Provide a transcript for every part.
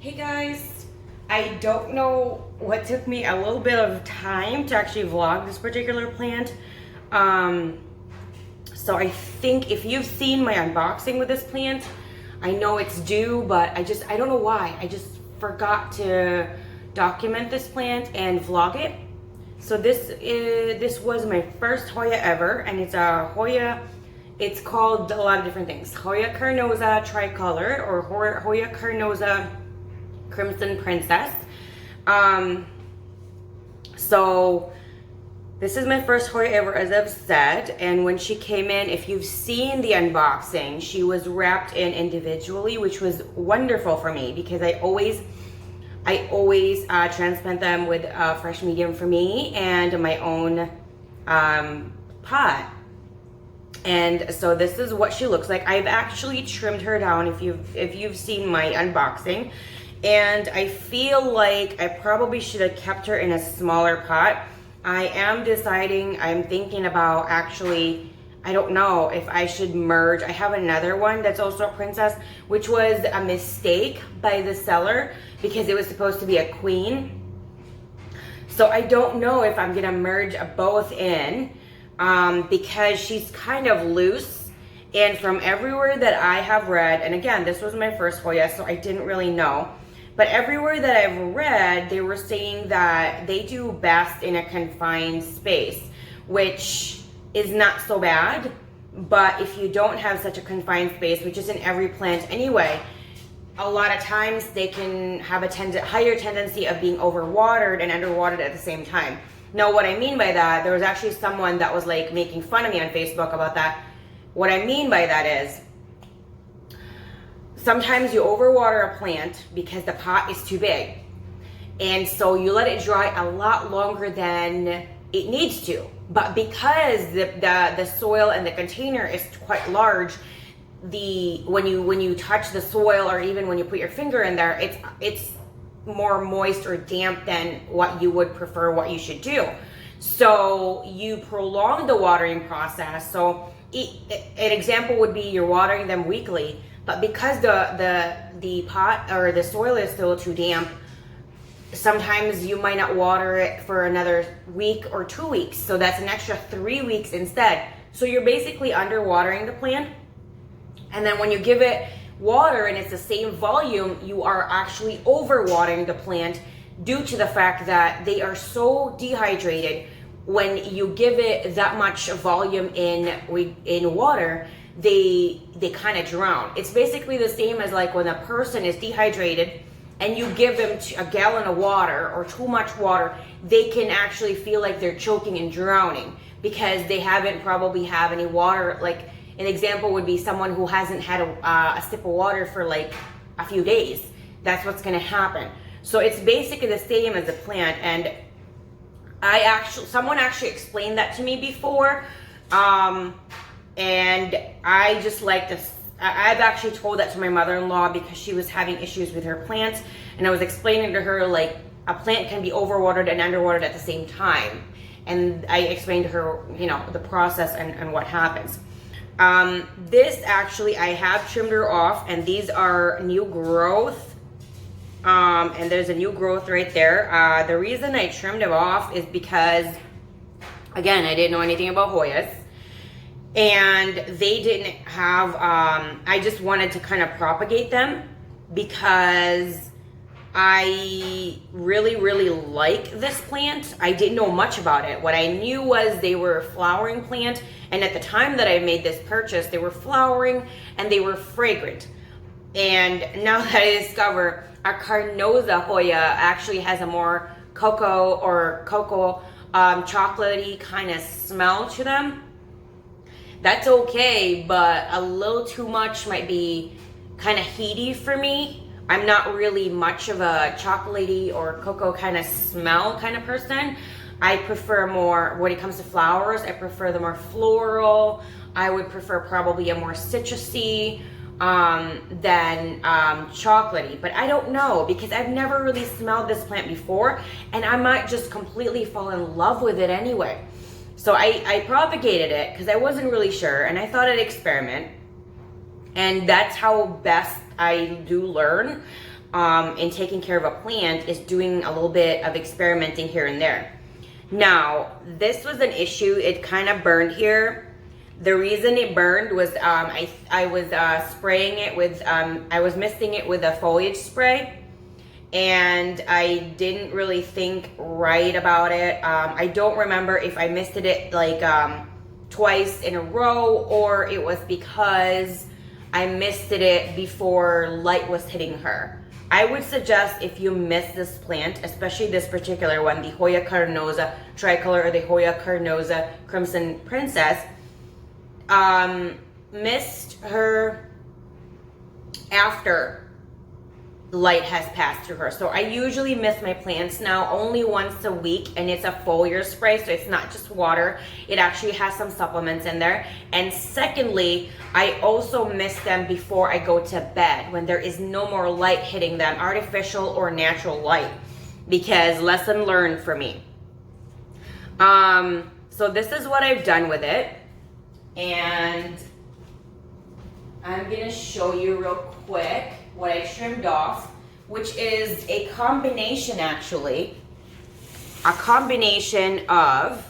Hey guys, I don't know what took me a little bit of time to actually vlog this particular plant. So I think if you've seen my unboxing with this plant, I know it's due, but I don't know why. I just forgot to document this plant and vlog it. So this was my first Hoya ever, and it's a Hoya. It's called a lot of different things. Hoya Carnosa Tricolor or Hoya Carnosa Crimson Princess. So this is my first Hoya ever, as I've said, and when she came in, if you've seen the unboxing, she was wrapped in individually, which was wonderful for me because I always transplant them with fresh medium for me and my own pot. And so this is what she looks like. I've actually trimmed her down if you've seen my unboxing. And I feel like I probably should have kept her in a smaller pot. I am deciding, I'm thinking about actually, I don't know if I should merge. I have another one that's also a princess, which was a mistake by the seller because it was supposed to be a queen. So I don't know if I'm gonna merge both in because she's kind of loose. And from everywhere that I have read, and again, this was my first Hoya, so I didn't really know. But everywhere that I've read, they were saying that they do best in a confined space, which is not so bad. But if you don't have such a confined space, which isn't every plant anyway, a lot of times they can have a higher tendency of being overwatered and underwatered at the same time. Now, what I mean by that, there was actually someone that was like making fun of me on Facebook about that. What I mean by that is, sometimes you overwater a plant because the pot is too big. And so you let it dry a lot longer than it needs to. But because the soil and the container is quite large, when you touch the soil or even when you put your finger in there, it's more moist or damp than what you would prefer, what you should do. So you prolong the watering process. So an example would be you're watering them weekly, but because the pot or the soil is still too damp, sometimes you might not water it for another week or 2 weeks. So that's an extra 3 weeks instead. So you're basically underwatering the plant. And then when you give it water and it's the same volume, you are actually overwatering the plant due to the fact that they are so dehydrated. When you give it that much volume in water, they kind of drown. It's basically the same as like when a person is dehydrated and you give them a gallon of water or too much water, they can actually feel like they're choking and drowning because they haven't probably have any water. Like an example would be someone who hasn't had a sip of water for like a few days. That's what's gonna happen. So it's basically the same as a plant. And someone actually explained that to me before. And I just like this. I've actually told that to my mother-in-law because she was having issues with her plants. And I was explaining to her like a plant can be overwatered and underwatered at the same time. And I explained to her, the process and what happens. This actually, I have trimmed her off, and these are new growth. And there's a new growth right there. The reason I trimmed it off is because, again, I didn't know anything about Hoyas. And they didn't have, I just wanted to kind of propagate them because I really, really like this plant. I didn't know much about it. What I knew was they were a flowering plant. And at the time that I made this purchase, they were flowering and they were fragrant. And now that I discover our Carnosa Hoya actually has a more cocoa chocolatey kind of smell to them. That's okay, but a little too much might be kind of heaty for me. I'm not really much of a chocolatey or cocoa kind of smell kind of person. I prefer more, when it comes to flowers, I prefer the more floral. I would prefer probably a more citrusy than chocolatey. But I don't know, because I've never really smelled this plant before, and I might just completely fall in love with it anyway. So I propagated it because I wasn't really sure, and I thought I'd experiment. And that's how best I do learn. in taking care of a plant is doing a little bit of experimenting here and there. Now, this was an issue. It kind of burned here. The reason it burned was I was spraying it with, I was misting it with a foliage spray, and I didn't really think right about it. I don't remember if I misted it like twice in a row, or it was because I misted it before light was hitting her. I would suggest if you miss this plant, especially this particular one, the Hoya Carnosa Tricolor or the Hoya Carnosa Crimson Princess, mist her after light has passed through her. So I usually mist my plants now only once a week, and it's a foliar spray, so it's not just water. It actually has some supplements in there. And secondly, I also mist them before I go to bed when there is no more light hitting them, artificial or natural light, because lesson learned for me. So this is what I've done with it, and I'm gonna show you real quick what I trimmed off, which is a combination, actually, a combination of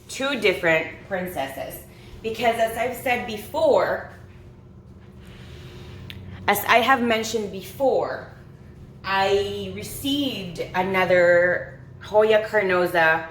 two different princesses. Because as I've said before, as I have mentioned before, I received another Hoya Carnosa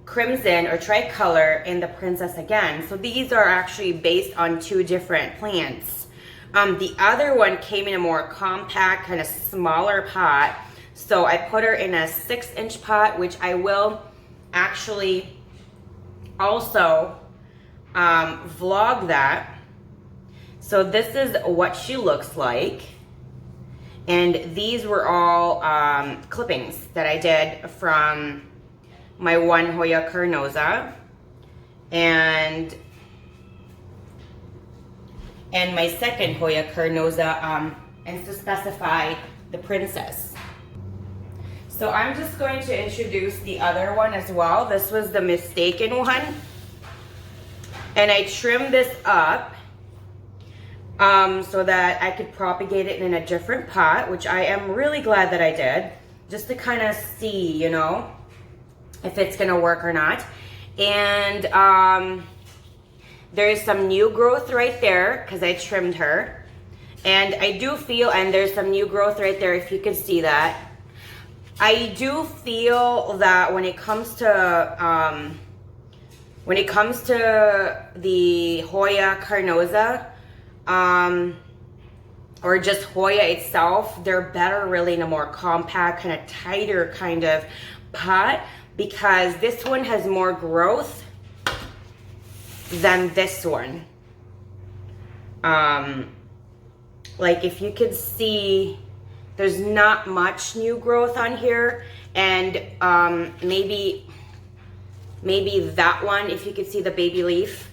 Crimson or Tricolor in the Princess again. So these are actually based on two different plants. The other one came in a more compact, kind of smaller pot. So I put her in a 6-inch pot, which I will actually also vlog that. So this is what she looks like. And these were all clippings that I did from my one Hoya Carnosa. And my second Hoya Carnosa, and to specify the Princess. So I'm just going to introduce the other one as well. This was the mistaken one. And I trimmed this up so that I could propagate it in a different pot, which I am really glad that I did, just to kind of see, you know, if it's gonna work or not. And there is some new growth right there because I trimmed her. And I do feel, and there's some new growth right there if you can see that. I do feel that when it comes to the Hoya Carnosa, or just Hoya itself, they're better really in a more compact, kind of tighter kind of pot, because this one has more growth than this one. Like if you could see, there's not much new growth on here, and maybe that one, if you could see the baby leaf.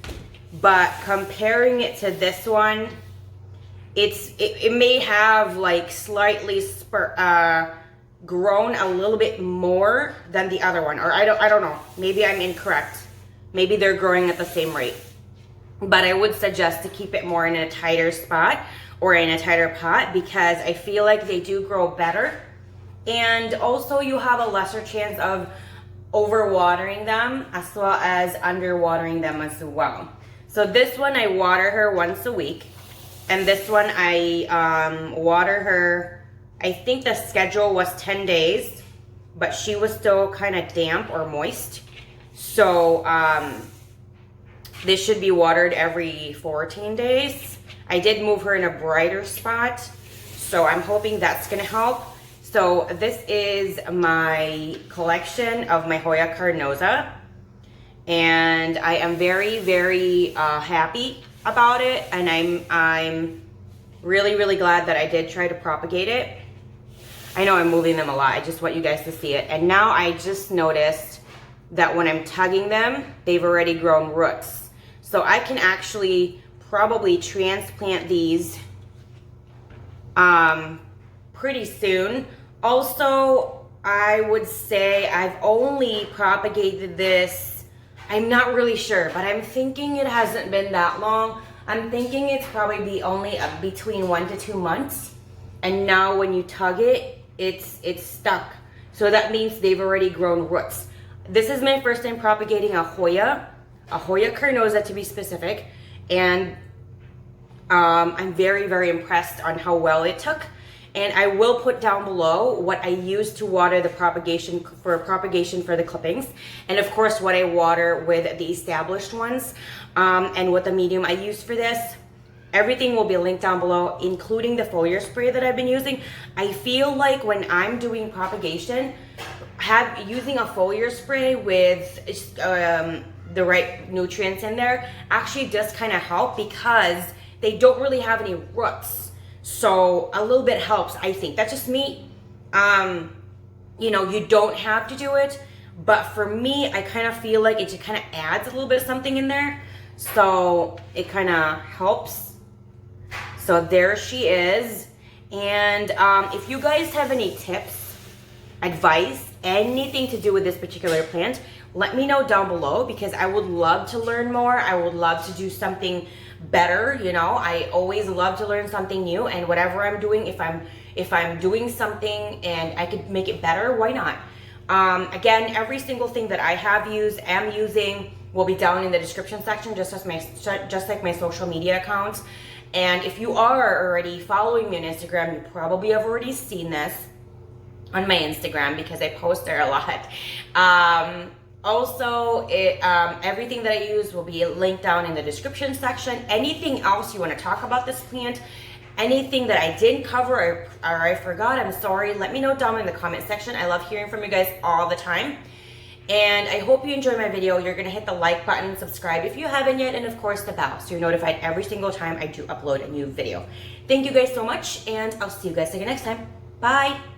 But comparing it to this one, it may have like slightly grown a little bit more than the other one, or I don't know. Maybe I'm incorrect. Maybe they're growing at the same rate. But I would suggest to keep it more in a tighter spot or in a tighter pot, because I feel like they do grow better. And also you have a lesser chance of overwatering them as well as underwatering them as well. So this one I water her once a week. And this one I water her, I think the schedule was 10 days, but she was still kind of damp or moist. So this should be watered every 14 days. I did move her in a brighter spot, so I'm hoping that's gonna help. So this is my collection of my Hoya Carnosa, and I am very, very happy about it, and I'm really, really glad that I did try to propagate it. I know I'm moving them a lot. I just want you guys to see it. And now I just noticed that when I'm tugging them, they've already grown roots. So I can actually probably transplant these pretty soon. Also, I would say I've only propagated this, I'm not really sure, but I'm thinking it hasn't been that long. I'm thinking it's probably be only between 1 to 2 months. and now when you tug it, it's stuck. So that means they've already grown roots. This is my first time propagating a Hoya Carnosa to be specific, and I'm very, very impressed on how well it took. And I will put down below what I use to water the propagation for the clippings, and of course what I water with the established ones, and what the medium I use for this. Everything will be linked down below, including the foliar spray that I've been using. I feel like when I'm doing propagation, using a foliar spray with the right nutrients in there actually does kind of help, because they don't really have any roots. So a little bit helps, I think. That's just me. You know, you don't have to do it, but for me, I kind of feel like it just kind of adds a little bit of something in there. So it kind of helps. So there she is. And if you guys have any tips, advice, anything to do with this particular plant, let me know down below, because I would love to learn more. I would love to do something better. You know, I always love to learn something new, and whatever I'm doing, if I'm doing something and I could make it better, why not? Again, every single thing that I am using will be down in the description section, just like my social media accounts. And if you are already following me on Instagram, you probably have already seen this on my Instagram, because I post there a lot. Also, everything that I use will be linked down in the description section. Anything else you want to talk about this plant, anything that I didn't cover or I forgot, I'm sorry, let me know down in the comment section. I love hearing from you guys all the time. And I hope you enjoyed my video. You're going to hit the like button, subscribe if you haven't yet, and of course the bell, so you're notified every single time I do upload a new video. Thank you guys so much, and I'll see you guys again next time. Bye!